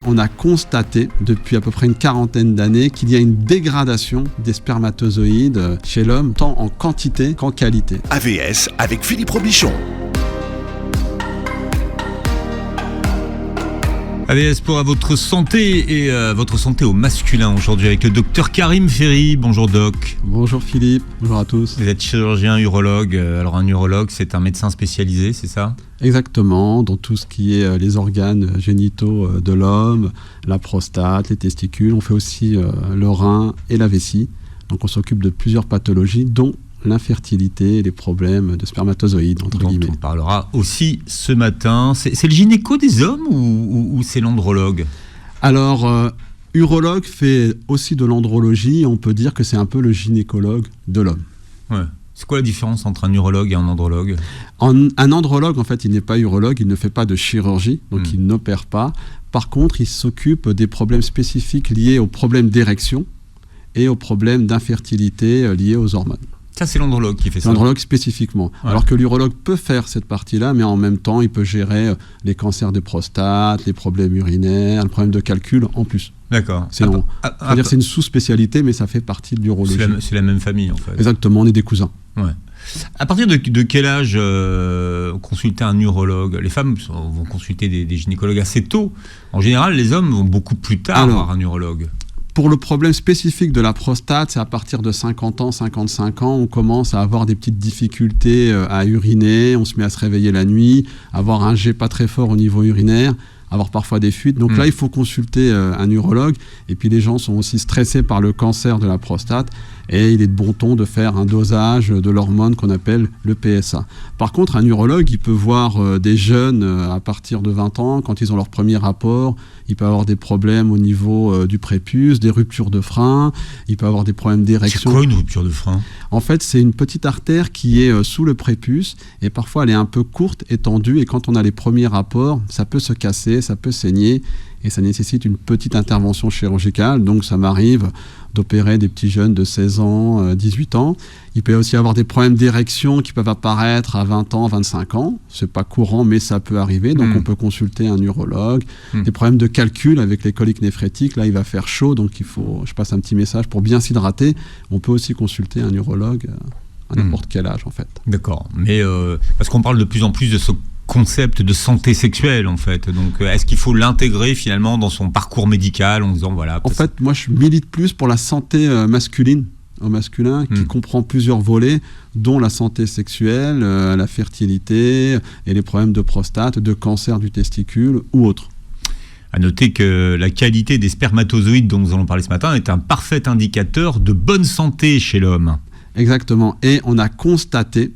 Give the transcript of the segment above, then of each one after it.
on a constaté depuis à peu près une quarantaine d'années qu'il y a une dégradation des spermatozoïdes chez l'homme, tant en quantité qu'en qualité. AVS avec Philippe Robichon. AVS pour votre santé et votre santé au masculin aujourd'hui avec le docteur Karim Ferry. Bonjour doc. Bonjour Philippe, bonjour à tous. Vous êtes chirurgien urologue. Alors un urologue, c'est un médecin spécialisé, c'est ça ? Exactement, dans tout ce qui est les organes génitaux de l'homme, la prostate, les testicules. On fait aussi le rein et la vessie. Donc on s'occupe de plusieurs pathologies, dont l'infertilité et les problèmes de spermatozoïdes, entre guillemets. On parlera aussi ce matin. C'est le gynéco des hommes ou c'est l'andrologue ? Alors, urologue fait aussi de l'andrologie. On peut dire que c'est un peu le gynécologue de l'homme. Ouais. C'est quoi la différence entre un urologue et un andrologue ? Un andrologue, en fait, il n'est pas urologue, il ne fait pas de chirurgie, donc il n'opère pas. Par contre, il s'occupe des problèmes spécifiques liés aux problèmes d'érection et aux problèmes d'infertilité liés aux hormones. Ça, c'est l'andrologue qui fait ça. L'andrologue spécifiquement. Ouais. Alors que l'urologue peut faire cette partie-là, mais en même temps, il peut gérer les cancers de prostate, les problèmes urinaires, le problème de calcul en plus. D'accord. C'est une sous-spécialité, mais ça fait partie de l'urologie. C'est la même famille, en fait. Exactement, on est des cousins. Ouais. À partir de quel âge consulter un urologue ? Les femmes vont consulter des gynécologues assez tôt. En général, les hommes vont beaucoup plus tard voir un urologue. Pour le problème spécifique de la prostate, c'est à partir de 50 ans, 55 ans, on commence à avoir des petites difficultés à uriner, on se met à se réveiller la nuit, avoir un jet pas très fort au niveau urinaire, avoir parfois des fuites. Donc là, il faut consulter un urologue. Et puis les gens sont aussi stressés par le cancer de la prostate. Et il est de bon ton de faire un dosage de l'hormone qu'on appelle le PSA. Par contre, un urologue, il peut voir des jeunes à partir de 20 ans, quand ils ont leur premier rapport. Il peut avoir des problèmes au niveau du prépuce, des ruptures de frein. Il peut avoir des problèmes d'érection. C'est quoi une rupture de frein ? En fait, c'est une petite artère qui est sous le prépuce. Et parfois, elle est un peu courte, étendue. Et quand on a les premiers rapports, ça peut se casser, ça peut saigner. Et ça nécessite une petite intervention chirurgicale. Donc ça m'arrive d'opérer des petits jeunes de 16 ans, 18 ans. Il peut aussi avoir des problèmes d'érection qui peuvent apparaître à 20 ans, 25 ans. C'est pas courant, mais ça peut arriver. Donc on peut consulter un urologue. Des problèmes de calcul avec les coliques néphrétiques. Là, il va faire chaud, donc il faut, je passe un petit message pour bien s'hydrater. On peut aussi consulter un urologue à n'importe quel âge, en fait. D'accord. Mais parce qu'on parle de plus en plus de ce concept de santé sexuelle, en fait. Donc, est-ce qu'il faut l'intégrer finalement dans son parcours médical en disant voilà. En fait, moi, je milite plus pour la santé masculine, au masculin, qui comprend plusieurs volets, dont la santé sexuelle, la fertilité et les problèmes de prostate, de cancer du testicule ou autres. À noter que la qualité des spermatozoïdes dont nous allons parler ce matin est un parfait indicateur de bonne santé chez l'homme. Exactement. Et on a constaté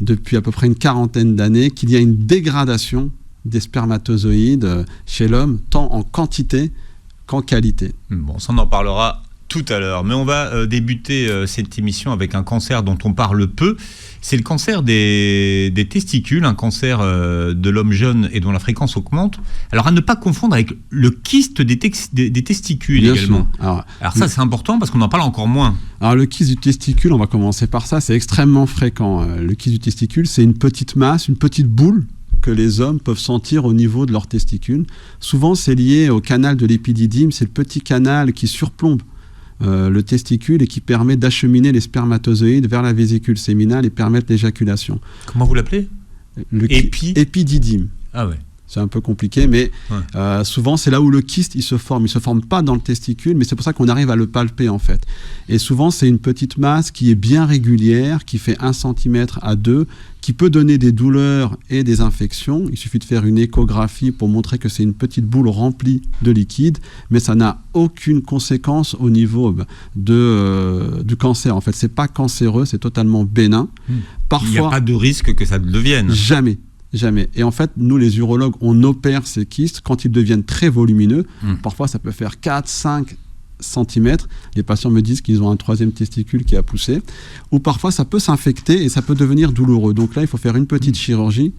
depuis à peu près une quarantaine d'années qu'il y a une dégradation des spermatozoïdes chez l'homme, tant en quantité qu'en qualité. Bon, ça on en parlera tout à l'heure. Mais on va débuter cette émission avec un cancer dont on parle peu. C'est le cancer des testicules, un cancer de l'homme jeune et dont la fréquence augmente. Alors à ne pas confondre avec le kyste des testicules. Bien également. Alors ça c'est important parce qu'on en parle encore moins. Alors le kyste du testicule, on va commencer par ça, c'est extrêmement fréquent. Le kyste du testicule, c'est une petite masse, une petite boule que les hommes peuvent sentir au niveau de leurs testicules. Souvent c'est lié au canal de l'épididyme, c'est le petit canal qui surplombe le testicule et qui permet d'acheminer les spermatozoïdes vers la vésicule séminale et permettre l'éjaculation. Comment vous l'appelez ? Épididyme. Ah ouais. C'est un peu compliqué, mais souvent c'est là où le kyste il se forme. Il ne se forme pas dans le testicule, mais c'est pour ça qu'on arrive à le palper en fait. Et souvent c'est une petite masse qui est bien régulière, qui fait 1 cm à 2, qui peut donner des douleurs et des infections. Il suffit de faire une échographie pour montrer que c'est une petite boule remplie de liquide, mais ça n'a aucune conséquence au niveau du cancer. En fait, c'est pas cancéreux, c'est totalement bénin. Parfois, il n'y a pas de risque que ça le devienne. Jamais. Et en fait, nous les urologues, on opère ces kystes quand ils deviennent très volumineux. Parfois, ça peut faire 4, 5 cm. Les patients me disent qu'ils ont un 3e testicule qui a poussé. Ou parfois, ça peut s'infecter et ça peut devenir douloureux. Donc là, il faut faire une petite chirurgie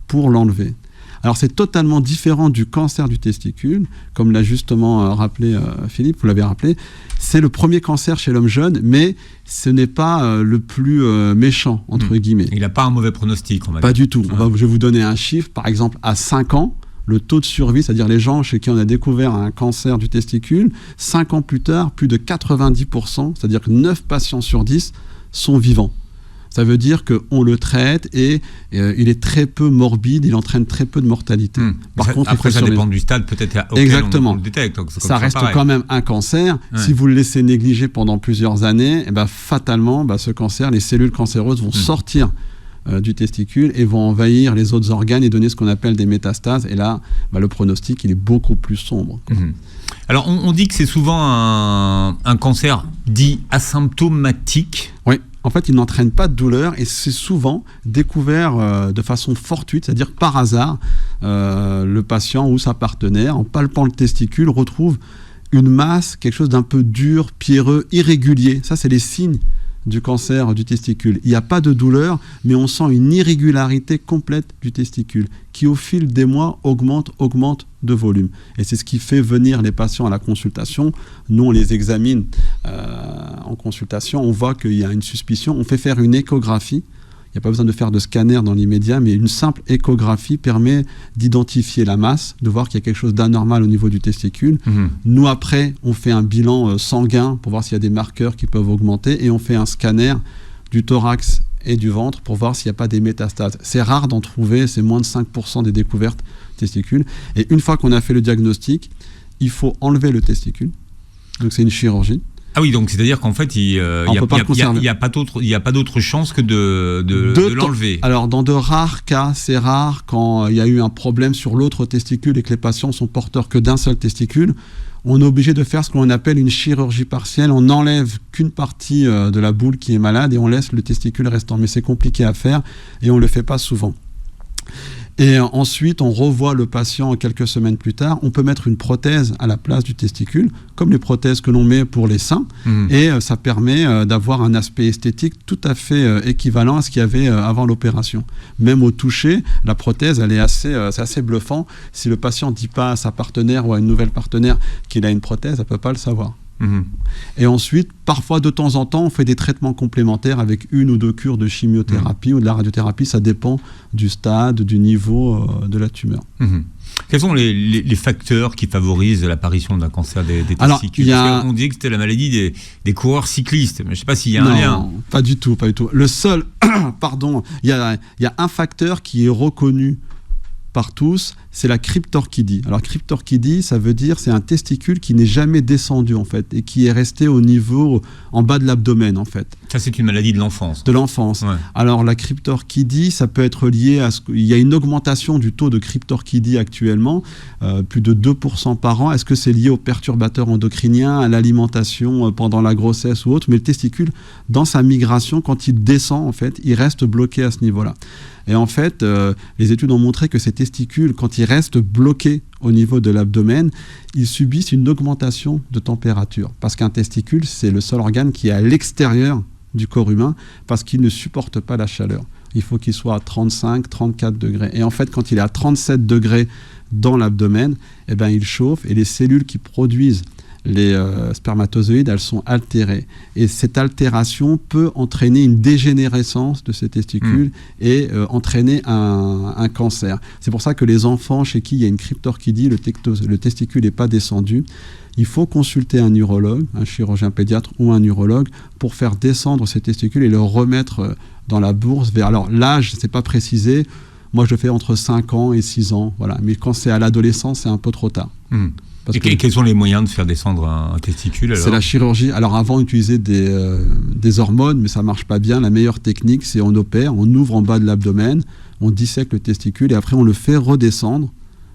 pour l'enlever. Alors, c'est totalement différent du cancer du testicule. Comme l'a justement rappelé Philippe, vous l'avez rappelé. C'est le premier cancer chez l'homme jeune, mais ce n'est pas le plus méchant, entre guillemets. Il n'a pas un mauvais pronostic, on va dire. Pas du tout. Je vais vous donner un chiffre. Par exemple, à 5 ans, le taux de survie, c'est-à-dire les gens chez qui on a découvert un cancer du testicule, 5 ans plus tard, plus de 90%, c'est-à-dire que 9 patients sur 10 sont vivants. Ça veut dire qu'on le traite et il est très peu morbide, il entraîne très peu de mortalité. Par contre, après, ça dépend du stade peut-être auquel on le détecte. Donc ça reste quand même un cancer. Ouais. Si vous le laissez négliger pendant plusieurs années, fatalement, ce cancer, les cellules cancéreuses vont sortir du testicule et vont envahir les autres organes et donner ce qu'on appelle des métastases. Et là, le pronostic, il est beaucoup plus sombre. Alors, on dit que c'est souvent un cancer dit asymptomatique. Oui. En fait, il n'entraîne pas de douleur et c'est souvent découvert de façon fortuite, c'est-à-dire par hasard. Le patient ou sa partenaire, en palpant le testicule, retrouve une masse, quelque chose d'un peu dur, pierreux, irrégulier. Ça, c'est les signes du cancer du testicule. Il n'y a pas de douleur, mais on sent une irrégularité complète du testicule qui, au fil des mois, augmente de volume. Et c'est ce qui fait venir les patients à la consultation. Nous, on les examine en consultation. On voit qu'il y a une suspicion. On fait faire une échographie. Il n'y a pas besoin de faire de scanner dans l'immédiat, mais une simple échographie permet d'identifier la masse, de voir qu'il y a quelque chose d'anormal au niveau du testicule. Nous, après, on fait un bilan sanguin pour voir s'il y a des marqueurs qui peuvent augmenter et on fait un scanner du thorax et du ventre pour voir s'il n'y a pas des métastases. C'est rare d'en trouver, c'est moins de 5% des découvertes testicules. Et une fois qu'on a fait le diagnostic, il faut enlever le testicule. Donc c'est une chirurgie. Ah oui, donc c'est-à-dire qu'en fait, il n'y a pas d'autre chance que de l'enlever. Alors, dans de rares cas, c'est rare quand il y a eu un problème sur l'autre testicule et que les patients sont porteurs que d'un seul testicule. On est obligé de faire ce qu'on appelle une chirurgie partielle. On n'enlève qu'une partie de la boule qui est malade et on laisse le testicule restant. Mais c'est compliqué à faire et on ne le fait pas souvent. Et ensuite, on revoit le patient quelques semaines plus tard. On peut mettre une prothèse à la place du testicule, comme les prothèses que l'on met pour les seins. Et ça permet d'avoir un aspect esthétique tout à fait équivalent à ce qu'il y avait avant l'opération. Même au toucher, la prothèse, c'est assez bluffant. Si le patient ne dit pas à sa partenaire ou à une nouvelle partenaire qu'il a une prothèse, elle ne peut pas le savoir. Et ensuite, parfois de temps en temps, on fait des traitements complémentaires avec 1 ou 2 cures de chimiothérapie ou de la radiothérapie. Ça dépend du stade, du niveau de la tumeur. Quels sont les facteurs qui favorisent l'apparition d'un cancer des testicules? On dit que c'était la maladie des coureurs cyclistes, mais je ne sais pas s'il y a un lien. Non, pas du tout. Le seul, il y a un facteur qui est reconnu par tous, c'est la cryptorchidie. Alors cryptorchidie, ça veut dire c'est un testicule qui n'est jamais descendu en fait et qui est resté au niveau en bas de l'abdomen en fait. Ça c'est une maladie de l'enfance. De l'enfance. Ouais. Alors la cryptorchidie, ça peut être lié à il y a une augmentation du taux de cryptorchidie actuellement, plus de 2% par an. Est-ce que c'est lié aux perturbateurs endocriniens, à l'alimentation pendant la grossesse ou autre? Mais le testicule, dans sa migration, quand il descend en fait, il reste bloqué à ce niveau-là. Et en fait, les études ont montré que ces testicules, quand ils restent bloqués au niveau de l'abdomen, ils subissent une augmentation de température. Parce qu'un testicule, c'est le seul organe qui est à l'extérieur du corps humain, parce qu'il ne supporte pas la chaleur. Il faut qu'il soit à 35, 34 degrés. Et en fait, quand il est à 37 degrés dans l'abdomen, il chauffe et les cellules qui produisent les spermatozoïdes, elles sont altérées. Et cette altération peut entraîner une dégénérescence de ces testicules et entraîner un cancer. C'est pour ça que les enfants chez qui il y a une cryptorchidie, le testicule n'est pas descendu, il faut consulter un urologue, un chirurgien pédiatre ou un urologue pour faire descendre ces testicules et le remettre dans la bourse. Alors l'âge, c'est pas précisé. Moi, je fais entre 5 ans et 6 ans. Voilà. Mais quand c'est à l'adolescence, c'est un peu trop tard. Et quels sont les moyens de faire descendre un testicule alors? C'est la chirurgie. Alors avant, on utilisait des hormones, mais ça ne marche pas bien. La meilleure technique, c'est on opère, on ouvre en bas de l'abdomen, on dissèque le testicule et après on le fait redescendre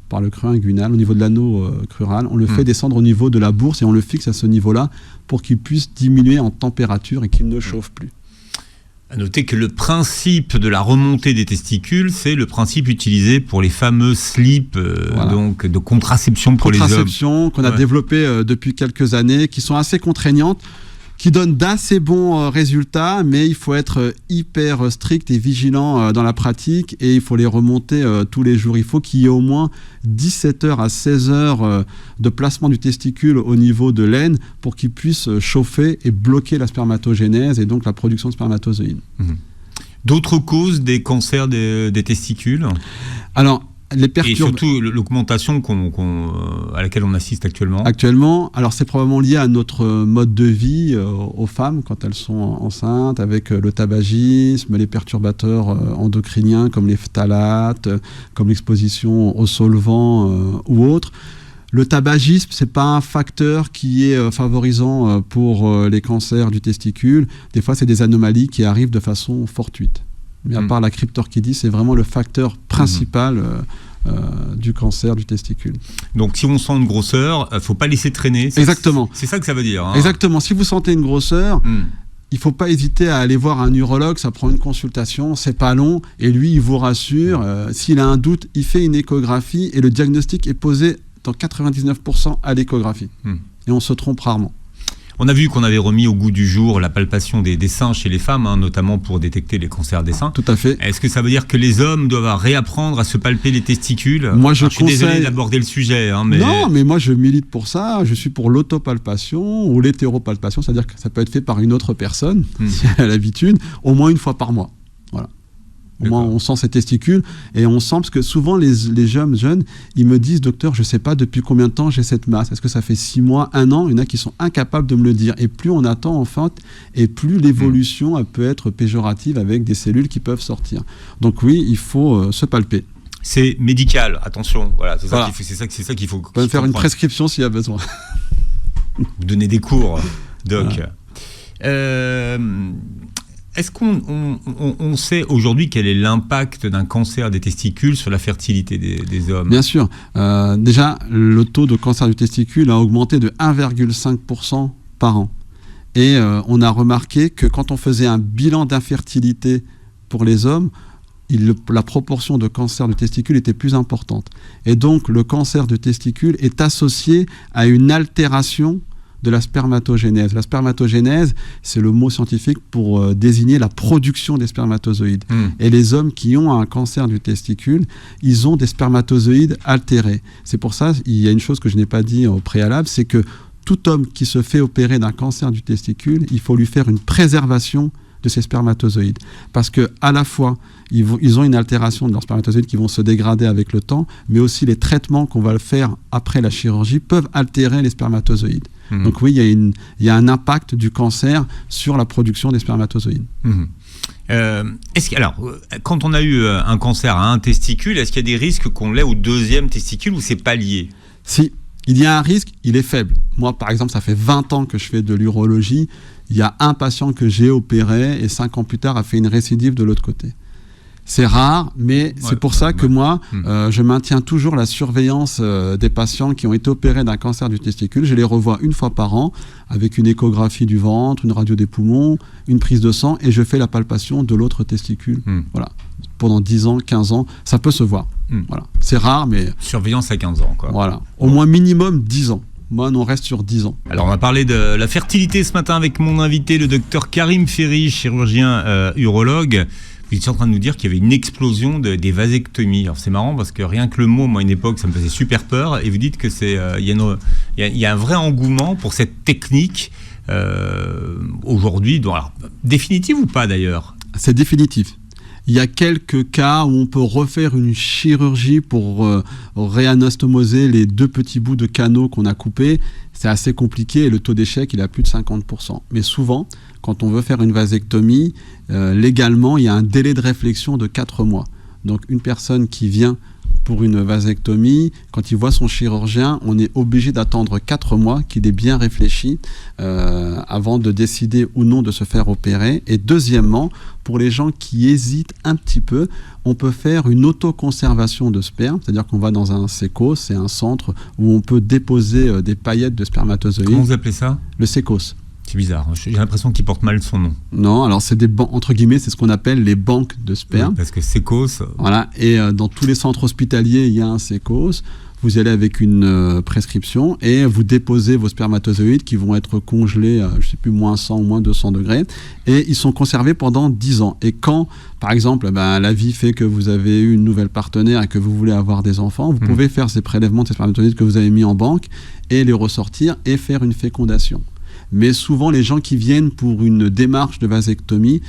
par le creux inguinal, au niveau de l'anneau crural. On le fait descendre au niveau de la bourse et on le fixe à ce niveau-là pour qu'il puisse diminuer en température et qu'il ne chauffe plus. À noter que le principe de la remontée des testicules, c'est le principe utilisé pour les fameux slips donc de contraception pour les hommes. Contraception qu'on a développé depuis quelques années, qui sont assez contraignantes, qui donnent d'assez bons résultats, mais il faut être hyper strict et vigilant dans la pratique et il faut les remonter tous les jours. Il faut qu'il y ait au moins 17 heures à 16 heures de placement du testicule au niveau de l'aine pour qu'il puisse chauffer et bloquer la spermatogénèse et donc la production de spermatozoïdes. D'autres causes des cancers des testicules? Alors, Et surtout l'augmentation à laquelle on assiste actuellement. Actuellement, alors c'est probablement lié à notre mode de vie aux femmes quand elles sont enceintes, avec le tabagisme, les perturbateurs endocriniens comme les phtalates, comme l'exposition aux solvants ou autres. Le tabagisme, c'est pas un facteur qui est favorisant pour les cancers du testicule. Des fois, c'est des anomalies qui arrivent de façon fortuite. Mais à part la cryptorchidie, c'est vraiment le facteur principal du cancer du testicule. Donc, si on sent une grosseur, faut pas laisser traîner. Exactement. C'est ça que ça veut dire. Hein. Exactement. Si vous sentez une grosseur, il faut pas hésiter à aller voir un urologue. Ça prend une consultation, c'est pas long, et lui, il vous rassure. S'il a un doute, il fait une échographie et le diagnostic est posé dans 99% à l'échographie. Et on se trompe rarement. On a vu qu'on avait remis au goût du jour la palpation des seins chez les femmes, notamment pour détecter les cancers des seins. Tout à fait. Est-ce que ça veut dire que les hommes doivent réapprendre à se palper les testicules ? Moi, je suis désolé d'aborder le sujet. Mais... Non, mais moi, je milite pour ça. Je suis pour l'autopalpation ou l'hétéropalpation, c'est-à-dire que ça peut être fait par une autre personne, si elle a l'habitude, au moins une fois par mois. Voilà. Au moins, on sent ses testicules et on sent, parce que souvent les jeunes, ils me disent, docteur, je ne sais pas depuis combien de temps j'ai cette masse. Est-ce que ça fait 6 mois, 1 an ? Il y en a qui sont incapables de me le dire. Et plus on attend, en fait, et plus l'évolution elle peut être péjorative avec des cellules qui peuvent sortir. Donc oui, il faut se palper. C'est médical, attention. Voilà, c'est ça qu'il faut. On peut faire une prescription s'il y a besoin. Vous donnez des cours, doc. Voilà. Est-ce qu'on sait aujourd'hui quel est l'impact d'un cancer des testicules sur la fertilité des hommes ? Bien sûr. Déjà, le taux de cancer du testicule a augmenté de 1,5% par an. Et on a remarqué que quand on faisait un bilan d'infertilité pour les hommes, la proportion de cancer du testicule était plus importante. Et donc, le cancer du testicule est associé à une altération de la spermatogénèse. La spermatogénèse, c'est le mot scientifique pour désigner la production des spermatozoïdes. Et les hommes qui ont un cancer du testicule, ils ont des spermatozoïdes altérés. C'est pour ça, il y a une chose que je n'ai pas dit au préalable, c'est que tout homme qui se fait opérer d'un cancer du testicule, il faut lui faire une préservation de ces spermatozoïdes. Parce que à la fois, ils ont une altération de leurs spermatozoïdes qui vont se dégrader avec le temps, mais aussi les traitements qu'on va faire après la chirurgie peuvent altérer les spermatozoïdes. Donc oui, il y a un impact du cancer sur la production des spermatozoïdes. Alors, quand on a eu un cancer à un testicule, est-ce qu'il y a des risques qu'on l'ait au deuxième testicule ou c'est pas lié ? Si, il y a un risque, il est faible. Moi, par exemple, ça fait 20 ans que je fais de l'urologie. Il y a un patient que j'ai opéré et 5 ans plus tard a fait une récidive de l'autre côté. C'est rare, mais c'est pour ça que moi, je maintiens toujours la surveillance des patients qui ont été opérés d'un cancer du testicule. Je les revois une fois par an avec une échographie du ventre, une radio des poumons, une prise de sang et je fais la palpation de l'autre testicule. Voilà. Pendant 10 ans, 15 ans, ça peut se voir. Voilà. C'est rare, mais... Surveillance à 15 ans, quoi. Voilà. Au moins minimum 10 ans. Moi, on reste sur 10 ans. Alors, on va parler de la fertilité ce matin avec mon invité, le docteur Karim Ferri, chirurgien urologue. Vous étiez en train de nous dire qu'il y avait une explosion des vasectomies. Alors, c'est marrant parce que rien que le mot, moi, à une époque, ça me faisait super peur. Et vous dites que il y a un vrai engouement pour cette technique aujourd'hui. Alors, définitive ou pas, d'ailleurs ? C'est définitif. Il y a quelques cas où on peut refaire une chirurgie pour réanastomoser les 2 petits bouts de canaux qu'on a coupés. C'est assez compliqué et le taux d'échec, il est à plus de 50%. Mais souvent, quand on veut faire une vasectomie, légalement, il y a un délai de réflexion de 4 mois. Donc, une personne qui vient pour une vasectomie, quand il voit son chirurgien, on est obligé d'attendre 4 mois qu'il ait bien réfléchi avant de décider ou non de se faire opérer. Et deuxièmement, pour les gens qui hésitent un petit peu, on peut faire une autoconservation de sperme, c'est-à-dire qu'on va dans un sécos, c'est un centre où on peut déposer des paillettes de spermatozoïdes. Comment vous appelez ça ? Le sécos. C'est bizarre, j'ai l'impression qu'il porte mal son nom. Non, alors c'est des banques, entre guillemets, c'est ce qu'on appelle les banques de sperme. Oui, parce que sécos... Voilà, et dans tous les centres hospitaliers, il y a un sécos. Vous y allez avec une prescription et vous déposez vos spermatozoïdes qui vont être congelés à, je ne sais plus, moins 100 ou moins 200 degrés. Et ils sont conservés pendant 10 ans. Et quand, par exemple, la vie fait que vous avez eu une nouvelle partenaire et que vous voulez avoir des enfants, vous pouvez faire ces prélèvements de ces spermatozoïdes que vous avez mis en banque et les ressortir et faire une fécondation. Mais souvent, les gens qui viennent pour une démarche de vasectomie,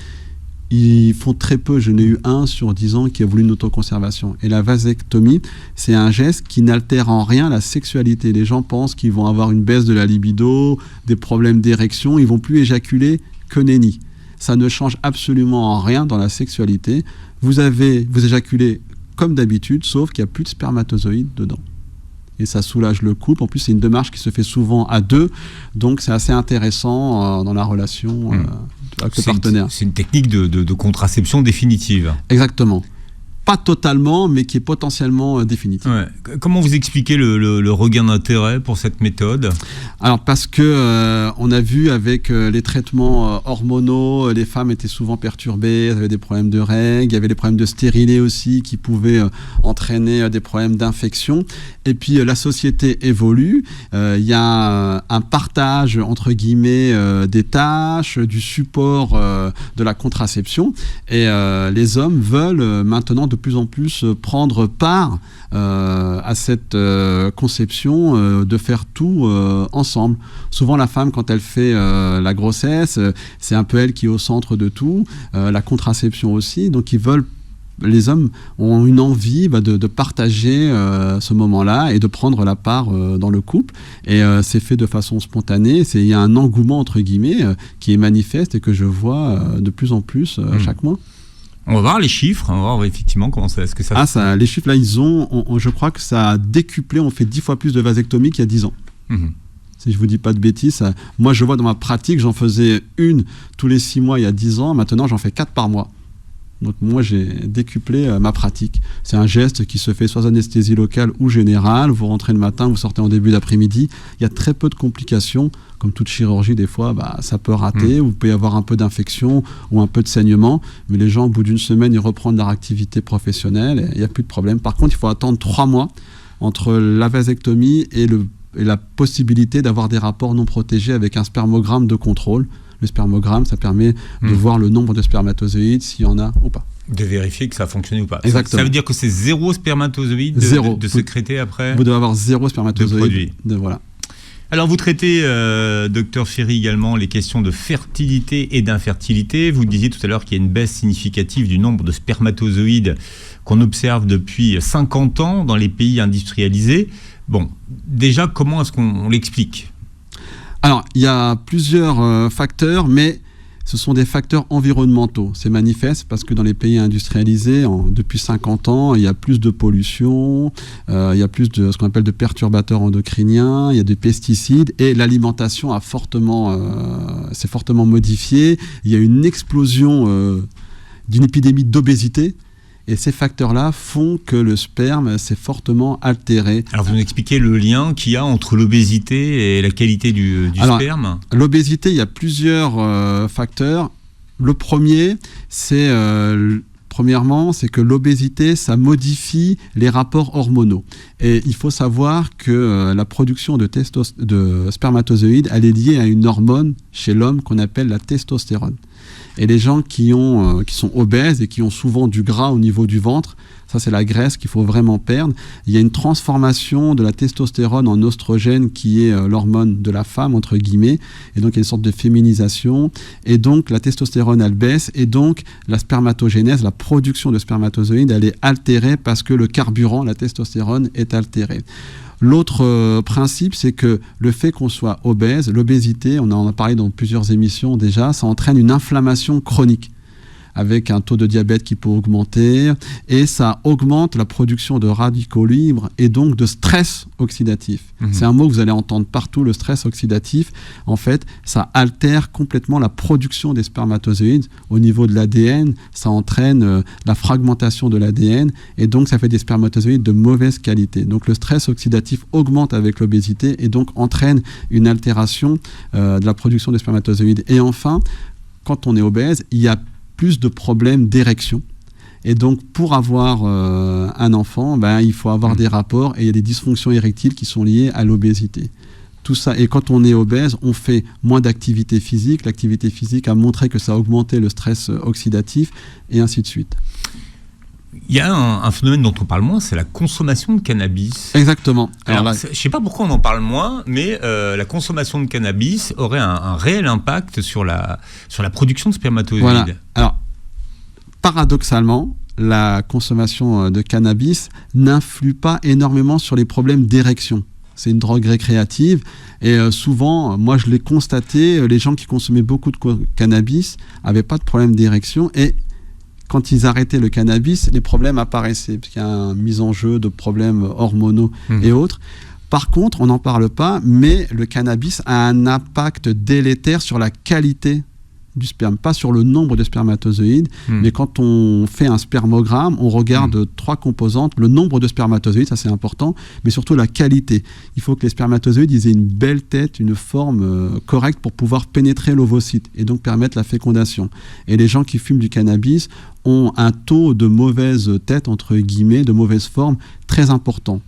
ils font très peu. Je n'ai eu 1 sur 10 ans qui a voulu une autoconservation. Et la vasectomie, c'est un geste qui n'altère en rien la sexualité. Les gens pensent qu'ils vont avoir une baisse de la libido, des problèmes d'érection, ils vont plus éjaculer que nenni. Ça ne change absolument en rien dans la sexualité. Vous éjaculez comme d'habitude, sauf qu'il n'y a plus de spermatozoïdes dedans. Et ça soulage le couple. En plus, c'est une démarche qui se fait souvent à 2, donc c'est assez intéressant dans la relation avec le partenaire. C'est une technique de contraception définitive. Exactement. Pas totalement, mais qui est potentiellement définitive. Ouais. Comment vous expliquez le regain d'intérêt pour cette méthode ? Alors parce que on a vu avec les traitements hormonaux, les femmes étaient souvent perturbées, elles avaient des problèmes de règles, il y avait des problèmes de stérilité aussi qui pouvaient entraîner des problèmes d'infection. Et puis la société évolue, il y a un partage entre guillemets des tâches, du support de la contraception, et les hommes veulent maintenant de plus en plus prendre part à cette conception de faire tout ensemble. Souvent la femme, quand elle fait la grossesse, c'est un peu elle qui est au centre de tout, la contraception aussi, donc les hommes ont une envie de partager ce moment-là et de prendre la part dans le couple, et c'est fait de façon spontanée. Il y a un engouement entre guillemets qui est manifeste et que je vois de plus en plus chaque mois. On va voir les chiffres, on va voir effectivement comment ça, est-ce que ça... Les chiffres là, je crois que ça a décuplé, on fait 10 fois plus de vasectomie qu'il y a 10 ans. Si je vous dis pas de bêtises, moi je vois dans ma pratique, j'en faisais 1 tous les 6 mois il y a 10 ans, maintenant j'en fais 4 par mois. Donc moi j'ai décuplé ma pratique. C'est un geste qui se fait soit anesthésie locale ou générale, vous rentrez le matin, vous sortez en début d'après-midi, il y a très peu de complications. Comme toute chirurgie, des fois, ça peut rater, vous pouvez avoir un peu d'infection ou un peu de saignement, mais les gens, au bout d'une semaine, ils reprennent leur activité professionnelle et il n'y a plus de problème. Par contre, il faut attendre 3 mois entre la vasectomie et la possibilité d'avoir des rapports non protégés avec un spermogramme de contrôle. Le spermogramme, ça permet de voir le nombre de spermatozoïdes, s'il y en a ou pas. De vérifier que ça a fonctionné ou pas. Exactement. Ça veut dire que c'est 0 spermatozoïde de sécréter après. Vous devez avoir 0 spermatozoïde. Voilà. Alors vous traitez, Dr Ferry, également les questions de fertilité et d'infertilité. Vous disiez tout à l'heure qu'il y a une baisse significative du nombre de spermatozoïdes qu'on observe depuis 50 ans dans les pays industrialisés. Bon, déjà, comment est-ce qu'on l'explique ? Alors, il y a plusieurs facteurs, mais ce sont des facteurs environnementaux. C'est manifeste parce que dans les pays industrialisés, depuis 50 ans, il y a plus de pollution, il y a plus de ce qu'on appelle de perturbateurs endocriniens, il y a des pesticides, et l'alimentation s'est fortement modifiée. Il y a une explosion d'une épidémie d'obésité. Et ces facteurs-là font que le sperme s'est fortement altéré. Alors vous nous expliquez le lien qu'il y a entre l'obésité et la qualité du sperme ? L'obésité, il y a plusieurs facteurs. Le premier, premièrement, c'est que l'obésité, ça modifie les rapports hormonaux. Et il faut savoir que la production de spermatozoïdes, elle est liée à une hormone chez l'homme qu'on appelle la testostérone. Et les gens qui sont obèses et qui ont souvent du gras au niveau du ventre, ça c'est la graisse qu'il faut vraiment perdre. Il y a une transformation de la testostérone en oestrogène qui est l'hormone de la femme, entre guillemets. Et donc il y a une sorte de féminisation. Et donc la testostérone, elle baisse. Et donc la spermatogénèse, la production de spermatozoïdes, elle est altérée parce que le carburant, la testostérone, est altéré. L'autre principe, c'est que le fait qu'on soit obèse, l'obésité, on en a parlé dans plusieurs émissions déjà, ça entraîne une inflammation chronique avec un taux de diabète qui peut augmenter, et ça augmente la production de radicaux libres et donc de stress oxydatif. C'est un mot que vous allez entendre partout, le stress oxydatif. En fait, ça altère complètement la production des spermatozoïdes au niveau de l'ADN, ça entraîne la fragmentation de l'ADN, et donc ça fait des spermatozoïdes de mauvaise qualité. Donc le stress oxydatif augmente avec l'obésité et donc entraîne une altération de la production des spermatozoïdes. Et enfin, quand on est obèse, il y a plus de problèmes d'érection. Et donc, pour avoir un enfant, il faut avoir des rapports, et il y a des dysfonctions érectiles qui sont liées à l'obésité. Tout ça, et quand on est obèse, on fait moins d'activité physique. L'activité physique a montré que ça a augmenté le stress oxydatif, et ainsi de suite. Il y a un phénomène dont on parle moins, c'est la consommation de cannabis. Exactement. Alors je ne sais pas pourquoi on en parle moins, mais la consommation de cannabis aurait un réel impact sur la production de spermatozoïdes. Voilà. Alors, paradoxalement, la consommation de cannabis n'influe pas énormément sur les problèmes d'érection. C'est une drogue récréative et souvent, moi je l'ai constaté, les gens qui consommaient beaucoup de cannabis n'avaient pas de problème d'érection et quand ils arrêtaient le cannabis, les problèmes apparaissaient parce qu'il y a une mise en jeu de problèmes hormonaux et autres. Par contre, on n'en parle pas, mais le cannabis a un impact délétère sur la qualité du sperme, pas sur le nombre de spermatozoïdes, mais quand on fait un spermogramme, on regarde 3 composantes, le nombre de spermatozoïdes, ça c'est important, mais surtout la qualité. Il faut que les spermatozoïdes aient une belle tête, une forme correcte pour pouvoir pénétrer l'ovocyte et donc permettre la fécondation. Et les gens qui fument du cannabis ont un taux de mauvaise tête, entre guillemets, de mauvaise forme, très important.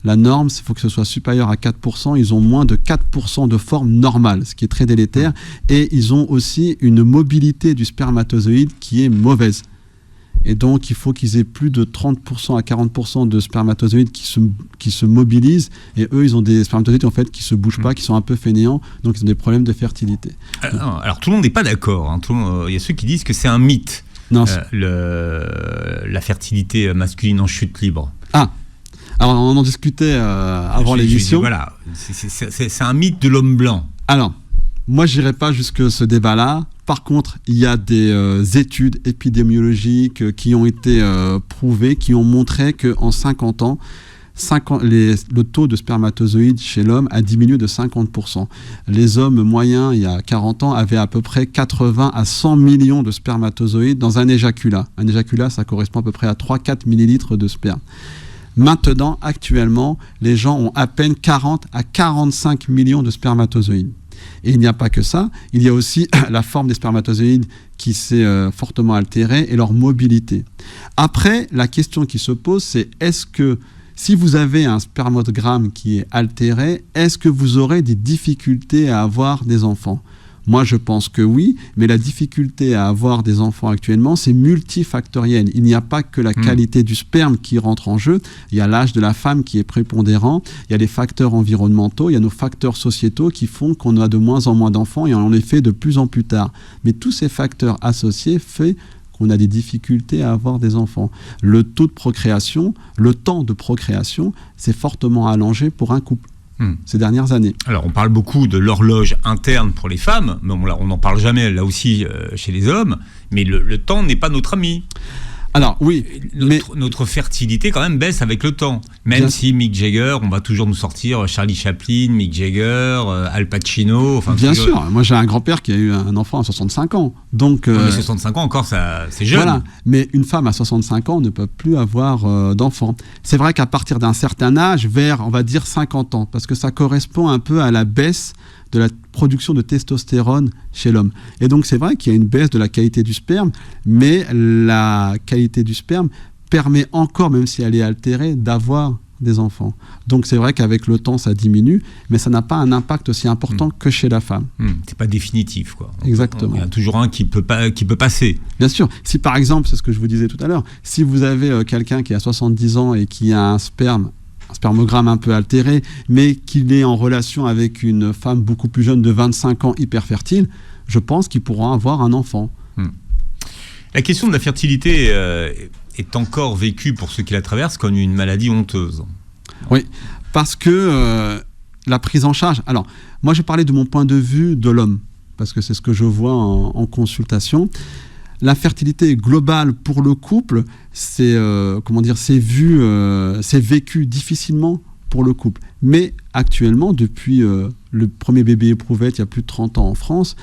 La norme, il faut que ce soit supérieur à 4%. Ils ont moins de 4% de forme normale, ce qui est très délétère. Et ils ont aussi une mobilité du spermatozoïde qui est mauvaise. Et donc, il faut qu'ils aient plus de 30% à 40% de spermatozoïdes qui se mobilisent. Et eux, ils ont des spermatozoïdes en fait, qui ne se bougent pas, qui sont un peu fainéants. Donc, ils ont des problèmes de fertilité. Alors tout le monde n'est pas d'accord. Hein. Il y a ceux qui disent que c'est un mythe, la fertilité masculine en chute libre. Alors, on en discutait avant l'émission. Voilà, c'est un mythe de l'homme blanc. Alors, moi, je n'irai pas jusque ce débat-là. Par contre, il y a des études épidémiologiques qui ont été prouvées, qui ont montré qu'en 50 ans, le taux de spermatozoïdes chez l'homme a diminué de 50%. Les hommes moyens, il y a 40 ans, avaient à peu près 80 à 100 millions de spermatozoïdes dans un éjaculat. Un éjaculat, ça correspond à peu près à 3-4 millilitres de sperme. Maintenant, actuellement, les gens ont à peine 40 à 45 millions de spermatozoïdes. Et il n'y a pas que ça, il y a aussi la forme des spermatozoïdes qui s'est fortement altérée et leur mobilité. Après, la question qui se pose, c'est est-ce que si vous avez un spermogramme qui est altéré, est-ce que vous aurez des difficultés à avoir des enfants ? Moi, je pense que oui, mais la difficulté à avoir des enfants actuellement, c'est multifactoriel. Il n'y a pas que la qualité du sperme qui rentre en jeu. Il y a l'âge de la femme qui est prépondérant. Il y a les facteurs environnementaux. Il y a nos facteurs sociétaux qui font qu'on a de moins en moins d'enfants et on les fait de plus en plus tard. Mais tous ces facteurs associés font qu'on a des difficultés à avoir des enfants. Le taux de procréation, le temps de procréation, c'est fortement allongé pour un couple. Ces dernières années. Alors, on parle beaucoup de l'horloge interne pour les femmes, mais on n'en parle jamais là aussi chez les hommes, mais le temps n'est pas notre ami. Alors oui, notre fertilité quand même baisse avec le temps. Même si Mick Jagger, on va toujours nous sortir Charlie Chaplin, Mick Jagger, Al Pacino. Enfin, bien sûr, moi j'ai un grand-père qui a eu un enfant à 65 ans. Donc, mais 65 ans encore, ça, c'est jeune. Voilà. Mais une femme à 65 ans ne peut plus avoir d'enfant. C'est vrai qu'à partir d'un certain âge, vers on va dire 50 ans, parce que ça correspond un peu à la baisse de la production de testostérone chez l'homme. Et donc c'est vrai qu'il y a une baisse de la qualité du sperme, mais la qualité du sperme permet encore, même si elle est altérée, d'avoir des enfants. Donc c'est vrai qu'avec le temps ça diminue, mais ça n'a pas un impact aussi important que chez la femme. C'est pas définitif, quoi. Exactement. Il y a toujours un qui peut passer. Bien sûr. Si par exemple, c'est ce que je vous disais tout à l'heure, si vous avez quelqu'un qui a 70 ans et qui a un spermogramme un peu altéré, mais qu'il est en relation avec une femme beaucoup plus jeune de 25 ans hyper fertile, je pense qu'ils pourront avoir un enfant. La question de la fertilité est encore vécue pour ceux qui la traversent comme une maladie honteuse. Oui, parce que la prise en charge... Alors, moi je parlais de mon point de vue de l'homme, parce que c'est ce que je vois en consultation. La fertilité globale pour le couple, c'est vécu difficilement pour le couple. Mais actuellement, depuis le premier bébé éprouvette, il y a plus de 30 ans en France,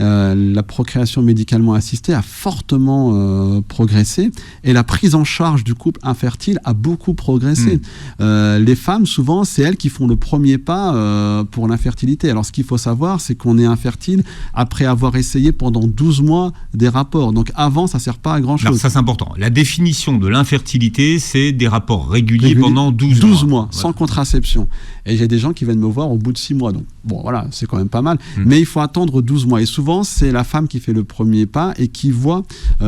la procréation médicalement assistée a fortement progressé et la prise en charge du couple infertile a beaucoup progressé. Les femmes, souvent, c'est elles qui font le premier pas pour l'infertilité. Alors, ce qu'il faut savoir, c'est qu'on est infertile après avoir essayé pendant 12 mois des rapports. Donc, avant, ça ne sert pas à grand-chose. Alors, ça, c'est important. La définition de l'infertilité, c'est des rapports réguliers pendant 12 mois, sans contraception. Et j'ai des gens qui viennent me voir au bout de 6 mois. Donc, bon, voilà, c'est quand même pas mal. Mais il faut attendre 12 mois. Et souvent, c'est la femme qui fait le premier pas et qui voit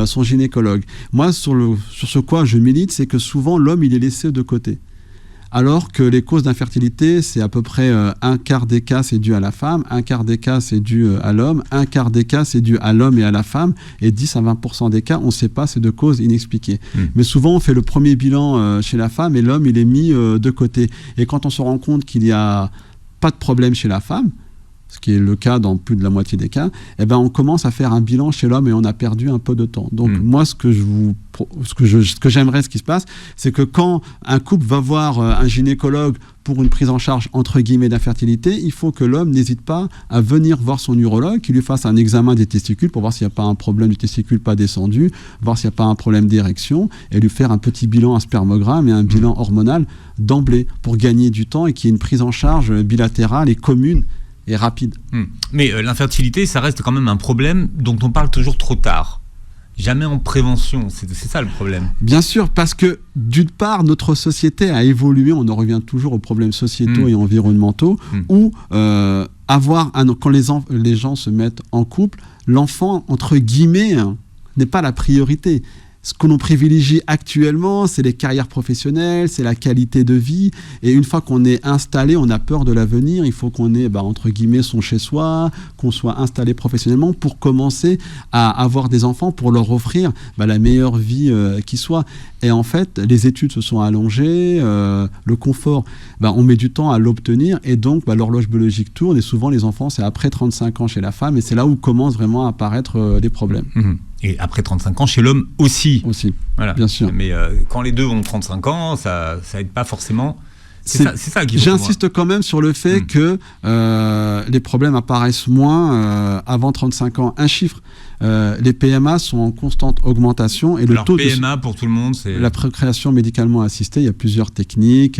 son gynécologue. Moi, sur ce quoi je milite, c'est que souvent, l'homme, il est laissé de côté. alors que les causes d'infertilité, c'est à peu près un quart des cas, c'est dû à la femme, un quart des cas, c'est dû à l'homme, un quart des cas, c'est dû à l'homme et à la femme, et 10 à 20% des cas, on ne sait pas, c'est de causes inexpliquées. Mais souvent, on fait le premier bilan chez la femme, et l'homme, il est mis de côté. Et quand on se rend compte qu'il n'y a pas de problème chez la femme, ce qui est le cas dans plus de la moitié des cas, eh ben on commence à faire un bilan chez l'homme et on a perdu un peu de temps. Donc moi, ce que j'aimerais, ce qui se passe, c'est que quand un couple va voir un gynécologue pour une prise en charge entre guillemets d'infertilité, il faut que l'homme n'hésite pas à venir voir son urologue, qui lui fasse un examen des testicules pour voir s'il n'y a pas un problème du testicule pas descendu, voir s'il n'y a pas un problème d'érection, et lui faire un petit bilan, un spermogramme et un bilan hormonal d'emblée pour gagner du temps et qu'il y ait une prise en charge bilatérale et commune et rapide. Mais l'infertilité, ça reste quand même un problème dont on parle toujours trop tard. Jamais en prévention, c'est ça le problème. Bien sûr, parce que d'une part, notre société a évolué, on en revient toujours aux problèmes sociétaux et environnementaux, où quand les gens se mettent en couple, l'enfant, entre guillemets, n'est pas la priorité. Ce que l'on privilégie actuellement, c'est les carrières professionnelles, c'est la qualité de vie. Et une fois qu'on est installé, on a peur de l'avenir. Il faut qu'on ait, entre guillemets, son chez-soi, qu'on soit installé professionnellement pour commencer à avoir des enfants, pour leur offrir la meilleure vie qui soit. Et en fait, les études se sont allongées, le confort, on met du temps à l'obtenir. Et donc, l'horloge biologique tourne. Et souvent, les enfants, c'est après 35 ans chez la femme. Et c'est là où commencent vraiment à apparaître des problèmes. Et après 35 ans, chez l'homme aussi. Aussi, voilà. Bien sûr. Mais quand les deux ont 35 ans, ça aide pas forcément. C'est ça qui. J'insiste quand même sur le fait que les problèmes apparaissent moins avant 35 ans. Un chiffre, les PMA sont en constante augmentation. Et alors, PMA, pour tout le monde, c'est... La procréation médicalement assistée, il y a plusieurs techniques,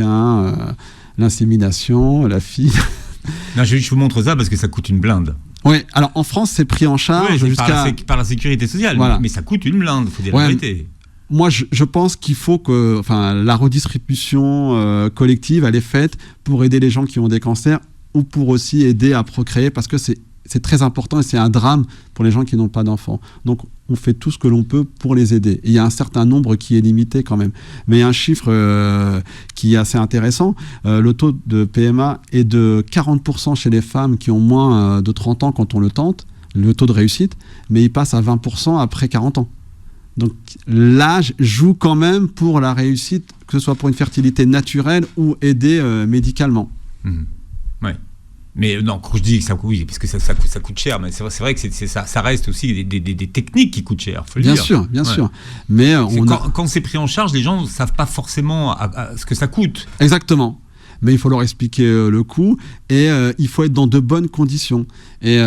l'insémination, la FIV. Non, je vous montre ça parce que ça coûte une blinde. Oui, alors en France, c'est pris en charge par la sécurité sociale, voilà. Mais ça coûte une blinde, il faut dire la vérité. Moi, je pense qu'il faut que la redistribution collective, elle est faite pour aider les gens qui ont des cancers ou pour aussi aider à procréer, parce que c'est très important et c'est un drame pour les gens qui n'ont pas d'enfants. Donc, on fait tout ce que l'on peut pour les aider. Et il y a un certain nombre qui est limité quand même. Mais il y a un chiffre qui est assez intéressant. Le taux de PMA est de 40% chez les femmes qui ont moins de 30 ans quand on le tente, le taux de réussite, mais il passe à 20% après 40 ans. Donc l'âge joue quand même pour la réussite, que ce soit pour une fertilité naturelle ou aidée médicalement. Ouais. Mais non, quand je dis que ça coûte, oui, parce que ça coûte cher, mais c'est vrai que ça reste aussi des techniques qui coûtent cher, faut le dire. Bien sûr. Mais quand c'est pris en charge, les gens ne savent pas forcément ce que ça coûte. Exactement. Mais il faut leur expliquer le coût et il faut être dans de bonnes conditions. Et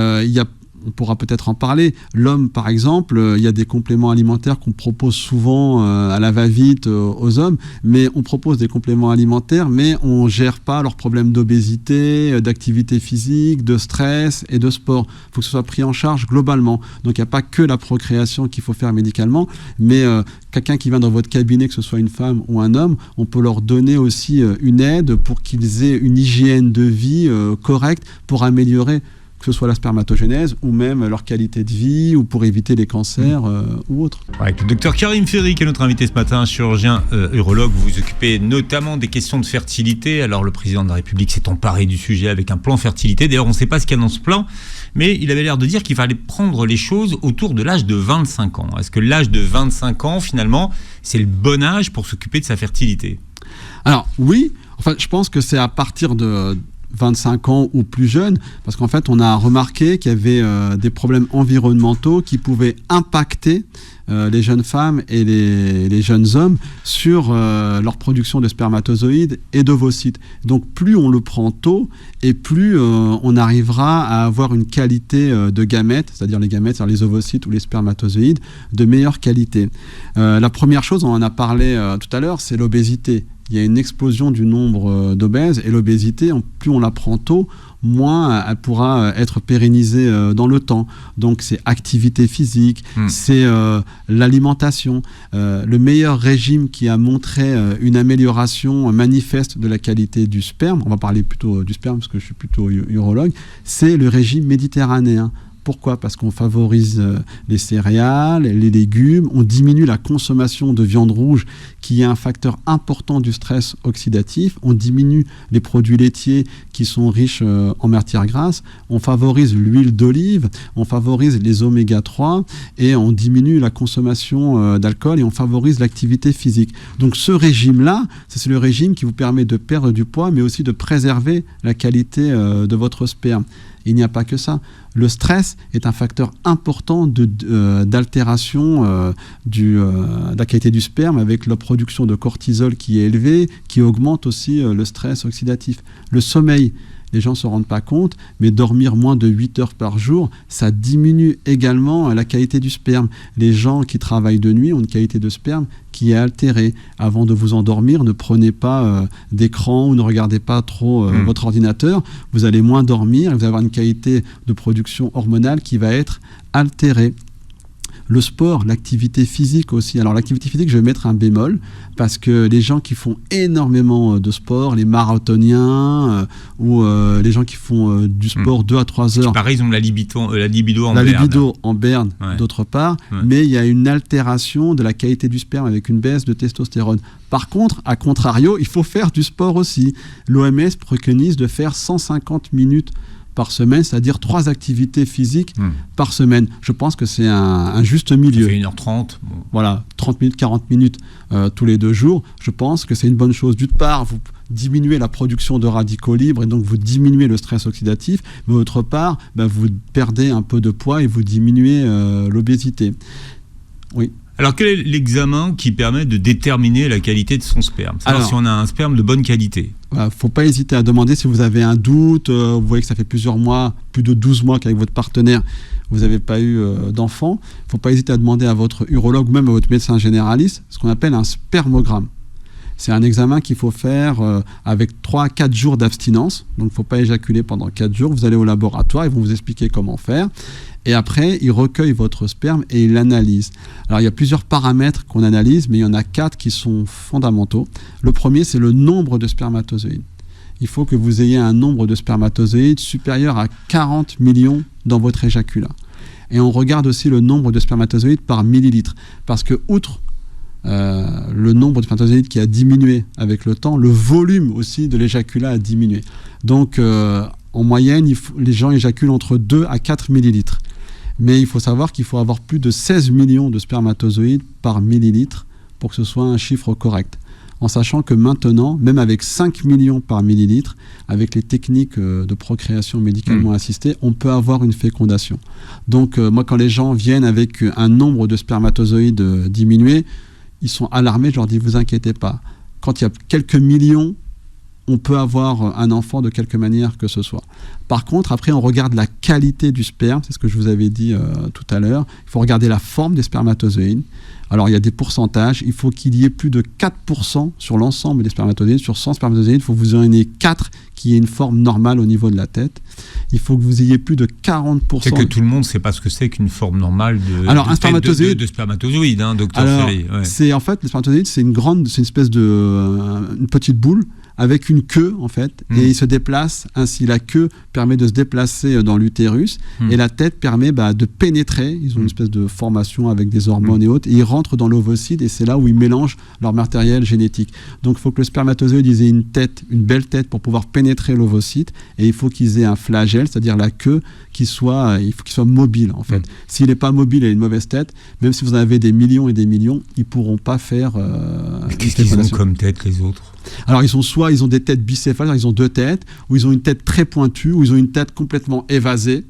on pourra peut-être en parler. L'homme, par exemple, il y a des compléments alimentaires qu'on propose souvent à la va-vite aux hommes, mais on propose des compléments alimentaires, mais on ne gère pas leurs problèmes d'obésité, d'activité physique, de stress et de sport. Il faut que ce soit pris en charge globalement. Donc il n'y a pas que la procréation qu'il faut faire médicalement, mais quelqu'un qui vient dans votre cabinet, que ce soit une femme ou un homme, on peut leur donner aussi une aide pour qu'ils aient une hygiène de vie correcte pour améliorer que ce soit la spermatogénèse ou même leur qualité de vie ou pour éviter les cancers ou autres. Avec le docteur Karim Ferry qui est notre invité ce matin, chirurgien urologue, vous vous occupez notamment des questions de fertilité. Alors le président de la République s'est emparé du sujet avec un plan fertilité. D'ailleurs on ne sait pas ce qu'il y a dans ce plan, mais il avait l'air de dire qu'il fallait prendre les choses autour de l'âge de 25 ans. Est-ce que l'âge de 25 ans finalement c'est le bon âge pour s'occuper de sa fertilité? Alors oui, je pense que c'est à partir de 25 ans ou plus jeunes, parce qu'en fait on a remarqué qu'il y avait des problèmes environnementaux qui pouvaient impacter les jeunes femmes et les jeunes hommes sur leur production de spermatozoïdes et d'ovocytes. Donc plus on le prend tôt et plus on arrivera à avoir une qualité de gamètes, c'est-à-dire les gamètes, c'est-à-dire les ovocytes ou les spermatozoïdes, de meilleure qualité. La première chose, on en a parlé tout à l'heure, c'est l'obésité. Il y a une explosion du nombre d'obèses et l'obésité, plus on la prend tôt, moins elle pourra être pérennisée dans le temps. Donc c'est activité physique, c'est l'alimentation. Le meilleur régime qui a montré une amélioration manifeste de la qualité du sperme, on va parler plutôt du sperme parce que je suis plutôt urologue, c'est le régime méditerranéen. Pourquoi ? Parce qu'on favorise les céréales, les légumes, on diminue la consommation de viande rouge qui est un facteur important du stress oxydatif, on diminue les produits laitiers qui sont riches en matières grasses, on favorise l'huile d'olive, on favorise les oméga 3 et on diminue la consommation d'alcool et on favorise l'activité physique. Donc ce régime-là, c'est le régime qui vous permet de perdre du poids mais aussi de préserver la qualité de votre sperme. Il n'y a pas que ça. Le stress est un facteur important d'altération de la qualité du sperme avec la production de cortisol qui est élevée, qui augmente aussi le stress oxydatif. Le sommeil, les gens ne se rendent pas compte, mais dormir moins de 8 heures par jour, ça diminue également la qualité du sperme. Les gens qui travaillent de nuit ont une qualité de sperme qui est altérée. Avant de vous endormir, ne prenez pas d'écran ou ne regardez pas trop votre ordinateur. Vous allez moins dormir et vous allez avoir une qualité de production hormonale qui va être altérée. Le sport, l'activité physique aussi. Alors l'activité physique, je vais mettre un bémol parce que les gens qui font énormément de sport, les marathoniens ou les gens qui font du sport 2 à 3 heures. Pareil, ils ont la libido en berne. La libido en berne, Ouais. d'autre part, Ouais. mais il y a une altération de la qualité du sperme avec une baisse de testostérone. Par contre, à contrario, il faut faire du sport aussi. L'OMS préconise de faire 150 minutes par semaine, c'est-à-dire 3 activités physiques par semaine. Je pense que c'est un juste milieu. Ça fait 1h30. Bon. Voilà, 30 minutes, 40 minutes tous les 2 jours. Je pense que c'est une bonne chose. D'une part, vous diminuez la production de radicaux libres et donc vous diminuez le stress oxydatif. Mais d'autre part, vous perdez un peu de poids et vous diminuez l'obésité. Oui. Alors, quel est l'examen qui permet de déterminer la qualité de son sperme ? Savoir Alors, si on a un sperme de bonne qualité. Il ne faut pas hésiter à demander si vous avez un doute, vous voyez que ça fait plusieurs mois, plus de 12 mois qu'avec votre partenaire, vous n'avez pas eu d'enfant. Il ne faut pas hésiter à demander à votre urologue ou même à votre médecin généraliste ce qu'on appelle un spermogramme. C'est un examen qu'il faut faire avec 3 à 4 jours d'abstinence. Donc, il ne faut pas éjaculer pendant 4 jours. Vous allez au laboratoire, ils vont vous expliquer comment faire. Et après, ils recueillent votre sperme et ils l'analysent. Alors, il y a plusieurs paramètres qu'on analyse, mais il y en a 4 qui sont fondamentaux. Le premier, c'est le nombre de spermatozoïdes. Il faut que vous ayez un nombre de spermatozoïdes supérieur à 40 millions dans votre éjaculat. Et on regarde aussi le nombre de spermatozoïdes par millilitre. Parce que, outre le nombre de spermatozoïdes qui a diminué avec le temps, le volume aussi de l'éjaculat a diminué. Donc, en moyenne, les gens éjaculent entre 2 à 4 millilitres. Mais il faut savoir qu'il faut avoir plus de 16 millions de spermatozoïdes par millilitre pour que ce soit un chiffre correct. En sachant que maintenant, même avec 5 millions par millilitre, avec les techniques de procréation médicalement assistée, on peut avoir une fécondation. Donc, moi, quand les gens viennent avec un nombre de spermatozoïdes diminué, ils sont alarmés, je leur dis, vous inquiétez pas. Quand il y a quelques millions, on peut avoir un enfant de quelque manière que ce soit. Par contre, après, on regarde la qualité du sperme, c'est ce que je vous avais dit tout à l'heure. Il faut regarder la forme des spermatozoïdes. Alors, il y a des pourcentages. Il faut qu'il y ait plus de 4% sur l'ensemble des spermatozoïdes. Sur 100 spermatozoïdes, il faut que vous en ayez 4 qui aient une forme normale au niveau de la tête. Il faut que vous ayez plus de 40%. C'est que tout le monde ne sait pas ce que c'est qu'une forme normale un spermatozoïde, de spermatozoïde, hein, docteur Ferry. Ouais. C'est en fait, le spermatozoïde, c'est une espèce de une petite boule avec une queue en fait, et il se déplace ainsi. La queue permet de se déplacer dans l'utérus et la tête permet de pénétrer. Ils ont une espèce de formation avec des hormones et autres, et ils rentrent dans l'ovocyte et c'est là où ils mélangent leur matériel génétique. Donc il faut que le spermatozoïde ait une tête, une belle tête pour pouvoir pénétrer l'ovocyte, et il faut qu'ils aient un flagelle, c'est-à-dire la queue il faut qu'il soit mobile en fait. S'il n'est pas mobile et une mauvaise tête, même si vous en avez des millions et des millions, ils ne pourront pas faire qu'est-ce qu'ils ont comme tête les autres ? Alors ils ont des têtes bicéphales, ils ont 2 têtes, ou ils ont une tête très pointue, ou ils ont une tête complètement évasée,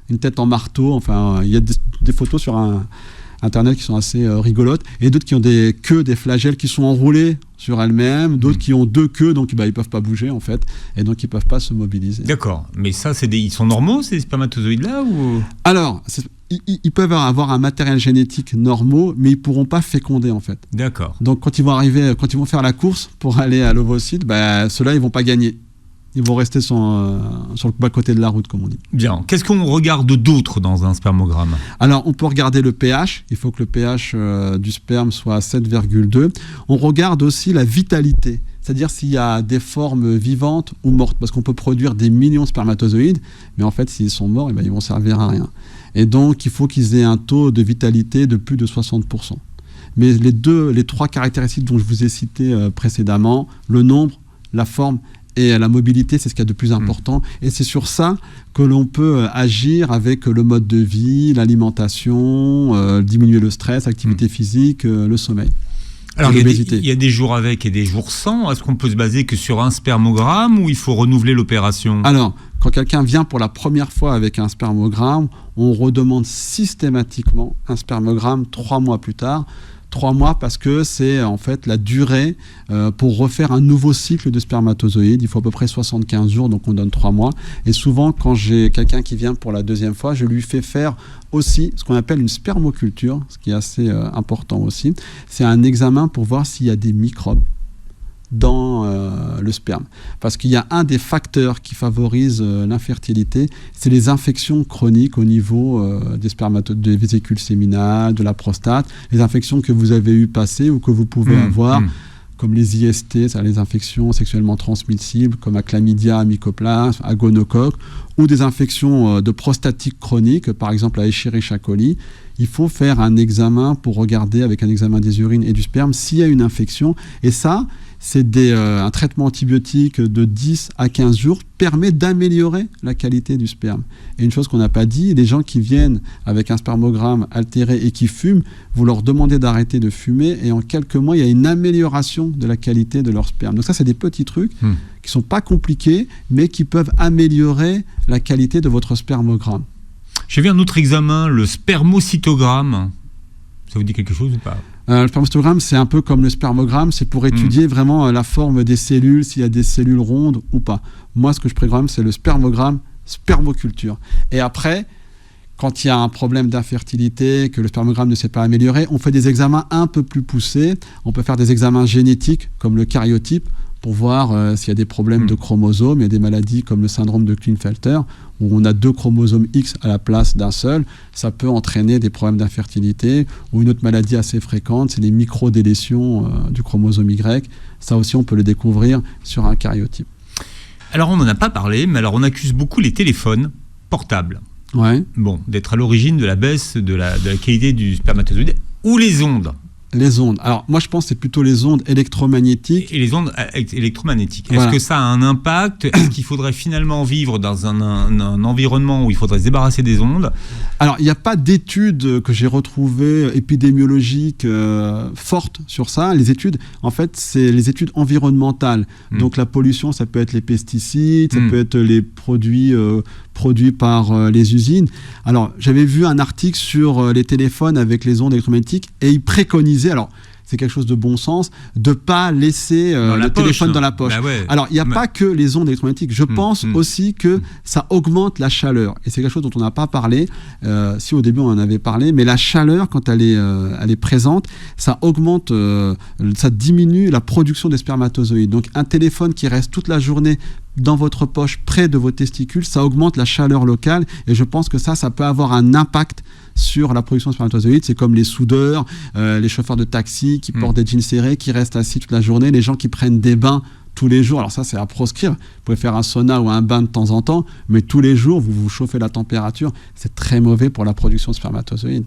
une tête en marteau. Enfin, il y a des photos sur Internet qui sont assez rigolotes, et d'autres qui ont des queues, des flagelles qui sont enroulées sur elles-mêmes, d'autres qui ont 2 queues, donc ils peuvent pas bouger en fait, et donc ils peuvent pas se mobiliser. D'accord, mais ça, ils sont normaux ces spermatozoïdes-là ou... Alors, ils peuvent avoir un matériel génétique normaux, mais ils pourront pas féconder en fait. D'accord. Donc quand ils vont faire la course pour aller à l'ovocyte, ceux-là ils vont pas gagner. Ils vont rester sur le bas-côté de la route, comme on dit. Bien. Qu'est-ce qu'on regarde d'autre dans un spermogramme ? Alors, on peut regarder le pH. Il faut que le pH du sperme soit à 7,2. On regarde aussi la vitalité, c'est-à-dire s'il y a des formes vivantes ou mortes, parce qu'on peut produire des millions de spermatozoïdes, mais en fait, s'ils sont morts, eh ben, ils vont servir à rien. Et donc, il faut qu'ils aient un taux de vitalité de plus de 60%. Mais les trois caractéristiques dont je vous ai citées précédemment, le nombre, la forme et la mobilité, c'est ce qu'il y a de plus important. Et c'est sur ça que l'on peut agir avec le mode de vie, l'alimentation, diminuer le stress, l'activité physique, le sommeil. Alors, il y a des jours avec et des jours sans. Est-ce qu'on peut se baser que sur un spermogramme ou il faut renouveler l'opération ? Alors, quand quelqu'un vient pour la première fois avec un spermogramme, on redemande systématiquement un spermogramme 3 mois plus tard. 3 mois parce que c'est en fait la durée pour refaire un nouveau cycle de spermatozoïdes. Il faut à peu près 75 jours, donc on donne 3 mois. Et souvent, quand j'ai quelqu'un qui vient pour la deuxième fois, je lui fais faire aussi ce qu'on appelle une spermoculture, ce qui est assez important aussi. C'est un examen pour voir s'il y a des microbes dans le sperme. Parce qu'il y a un des facteurs qui favorise l'infertilité, c'est les infections chroniques au niveau des vésicules séminales, de la prostate, les infections que vous avez eues passées ou que vous pouvez avoir, comme les IST, c'est-à-dire les infections sexuellement transmissibles, comme à chlamydia, mycoplasme, à gonocoque, ou des infections de prostatique chronique, par exemple à Escherichia coli. Il faut faire un examen pour regarder avec un examen des urines et du sperme s'il y a une infection. Et ça, c'est un traitement antibiotique de 10 à 15 jours permet d'améliorer la qualité du sperme. Et une chose qu'on n'a pas dit, les gens qui viennent avec un spermogramme altéré et qui fument, vous leur demandez d'arrêter de fumer et en quelques mois, il y a une amélioration de la qualité de leur sperme. Donc ça, c'est des petits trucs qui ne sont pas compliqués, mais qui peuvent améliorer la qualité de votre spermogramme. J'ai vu un autre examen, le spermocytogramme. Ça vous dit quelque chose ou pas ? Le spermocytogramme, c'est un peu comme le spermogramme, c'est pour étudier vraiment la forme des cellules, s'il y a des cellules rondes ou pas. Moi, ce que je programme, c'est le spermogramme, spermoculture. Et après, quand il y a un problème d'infertilité, que le spermogramme ne s'est pas amélioré, on fait des examens un peu plus poussés. On peut faire des examens génétiques, comme le karyotype, pour voir s'il y a des problèmes de chromosomes. Il y a des maladies comme le syndrome de Klinefelter, où on a 2 chromosomes X à la place d'un seul. Ça peut entraîner des problèmes d'infertilité. Ou une autre maladie assez fréquente, c'est les microdélétions du chromosome Y. Ça aussi, on peut le découvrir sur un karyotype. Alors, on n'en a pas parlé, mais alors on accuse beaucoup les téléphones portables. Ouais. Bon, d'être à l'origine de la baisse de la qualité du spermatozoïde ou les ondes. Les ondes. Alors, moi, je pense que c'est plutôt les ondes électromagnétiques. Et les ondes électromagnétiques. Voilà. Est-ce que ça a un impact ? Est-ce qu'il faudrait finalement vivre dans un environnement où il faudrait se débarrasser des ondes ? Alors, il n'y a pas d'études que j'ai retrouvées épidémiologiques fortes sur ça. Les études, en fait, c'est les études environnementales. Donc, la pollution, ça peut être les pesticides, ça peut être les produits par les usines. Alors, j'avais vu un article sur les téléphones avec les ondes électromagnétiques et ils préconisaient, alors c'est quelque chose de bon sens, de ne pas laisser le téléphone dans la poche. Bah ouais. Alors, il n'y a pas que les ondes électromagnétiques. Je pense aussi que ça augmente la chaleur. Et c'est quelque chose dont on n'a pas parlé. Si au début, on en avait parlé. Mais la chaleur, quand elle est présente, ça augmente, ça diminue la production des spermatozoïdes. Donc, un téléphone qui reste toute la journée dans votre poche, près de vos testicules, ça augmente la chaleur locale. Et je pense que ça peut avoir un impact sur la production de spermatozoïdes. C'est comme les soudeurs, les chauffeurs de taxi qui portent des jeans serrés, qui restent assis toute la journée, les gens qui prennent des bains tous les jours. Alors ça, c'est à proscrire. Vous pouvez faire un sauna ou un bain de temps en temps, mais tous les jours, vous chauffez la température. C'est très mauvais pour la production de spermatozoïdes.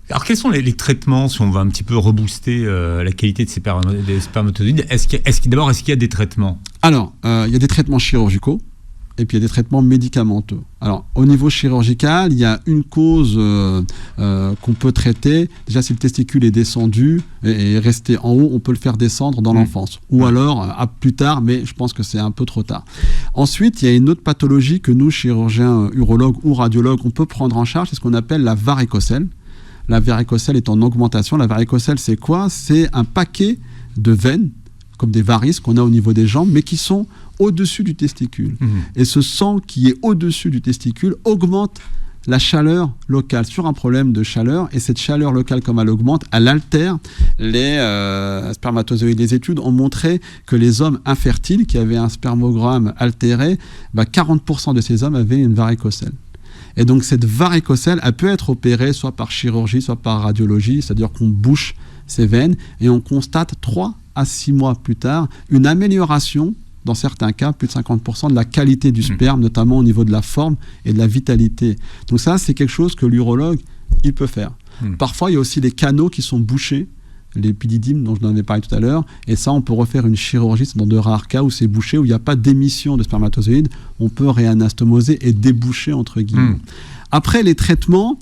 Alors, quels sont les traitements, si on va un petit peu rebooster la qualité des spermatozoïdes ? Est-ce qu'il y a des traitements ? Alors, il y a des traitements chirurgicaux et puis il y a des traitements médicamenteux. Alors, au niveau chirurgical, il y a une cause qu'on peut traiter. Déjà, si le testicule est descendu et est resté en haut, on peut le faire descendre dans l'enfance. Ou alors, à plus tard, mais je pense que c'est un peu trop tard. Ensuite, il y a une autre pathologie que nous, chirurgiens, urologues ou radiologues, on peut prendre en charge, c'est ce qu'on appelle la varicocèle. La varicocèle est en augmentation. La varicocèle, c'est quoi ? C'est un paquet de veines, comme des varices qu'on a au niveau des jambes, mais qui sont au-dessus du testicule. Et ce sang qui est au-dessus du testicule augmente la chaleur locale sur un problème de chaleur. Et cette chaleur locale, comme elle augmente, elle altère les spermatozoïdes. Les études ont montré que les hommes infertiles qui avaient un spermogramme altéré, 40% de ces hommes avaient une varicocèle. Et donc cette varicocèle, elle peut être opérée soit par chirurgie, soit par radiologie, c'est-à-dire qu'on bouche ces veines et on constate 3 à 6 mois plus tard une amélioration, dans certains cas, plus de 50% de la qualité du sperme, notamment au niveau de la forme et de la vitalité. Donc ça, c'est quelque chose que l'urologue, il peut faire. Parfois, il y a aussi les canaux qui sont bouchés, l'épididyme dont je vous en avais parlé tout à l'heure, et ça, on peut refaire une chirurgie, c'est dans de rares cas où c'est bouché, où il n'y a pas d'émission de spermatozoïdes, on peut réanastomoser et déboucher, entre guillemets. Après, les traitements,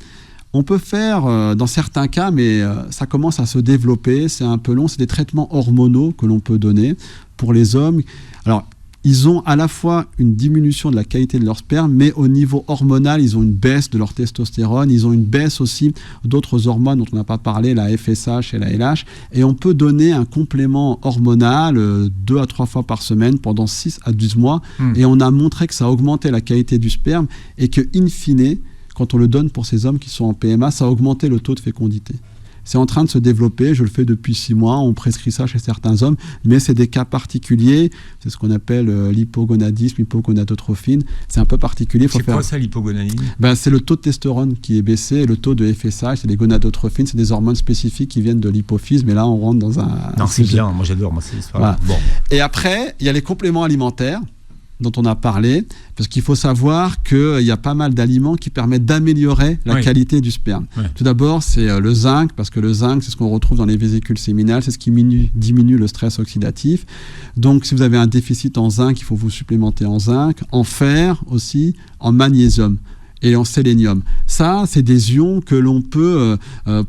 on peut faire dans certains cas, mais ça commence à se développer, c'est un peu long, c'est des traitements hormonaux que l'on peut donner pour les hommes. Alors, ils ont à la fois une diminution de la qualité de leur sperme, mais au niveau hormonal, ils ont une baisse de leur testostérone, ils ont une baisse aussi d'autres hormones dont on n'a pas parlé, la FSH et la LH, et on peut donner un complément hormonal 2 à 3 fois par semaine pendant 6 à 12 mois, et on a montré que ça augmentait la qualité du sperme, et que, in fine, quand on le donne pour ces hommes qui sont en PMA, ça a augmenté le taux de fécondité. C'est en train de se développer, je le fais depuis 6 mois, on prescrit ça chez certains hommes, mais c'est des cas particuliers, c'est ce qu'on appelle l'hypogonadisme, hypogonadotrophine, c'est un peu particulier. C'est quoi ça, l'hypogonadisme ? C'est le taux de testostérone qui est baissé, et le taux de FSH, c'est les gonadotrophines, c'est des hormones spécifiques qui viennent de l'hypophyse, mais là on rentre dans un... Non, c'est bien, moi j'adore, moi c'est l'histoire. Voilà. Bon. Et après, il y a les compléments alimentaires, dont on a parlé, parce qu'il faut savoir qu'il y a pas mal d'aliments qui permettent d'améliorer la qualité du sperme. Tout d'abord, c'est le zinc, parce que le zinc, c'est ce qu'on retrouve dans les vésicules séminales, c'est ce qui diminue le stress oxydatif. Donc, si vous avez un déficit en zinc, il faut vous supplémenter en zinc, en fer aussi, en magnésium et en sélénium. Ça, c'est des ions que l'on peut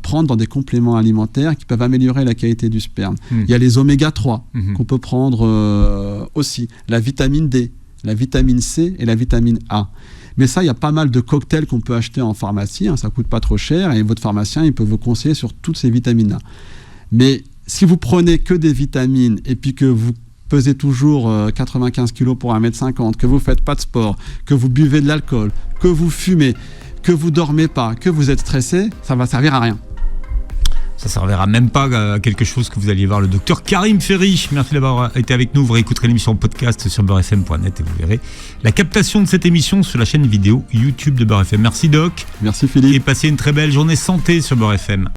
prendre dans des compléments alimentaires qui peuvent améliorer la qualité du sperme. Il y a les oméga 3 qu'on peut prendre aussi, la vitamine D, la vitamine C et la vitamine A. Mais ça, il y a pas mal de cocktails qu'on peut acheter en pharmacie, ça coûte pas trop cher, et votre pharmacien, il peut vous conseiller sur toutes ces vitamines-là. Mais si vous prenez que des vitamines et puis que vous pesez toujours 95 kg pour 1m50, que vous faites pas de sport, que vous buvez de l'alcool, que vous fumez, que vous dormez pas, que vous êtes stressé, ça va servir à rien. Ça servira même pas à quelque chose que vous alliez voir le docteur Karim Ferry. Merci d'avoir été avec nous. Vous réécouterez l'émission en podcast sur beurrefm.net et vous verrez la captation de cette émission sur la chaîne vidéo YouTube de Beurre FM. Merci Doc. Merci Philippe. Et passez une très belle journée santé sur Beurre FM.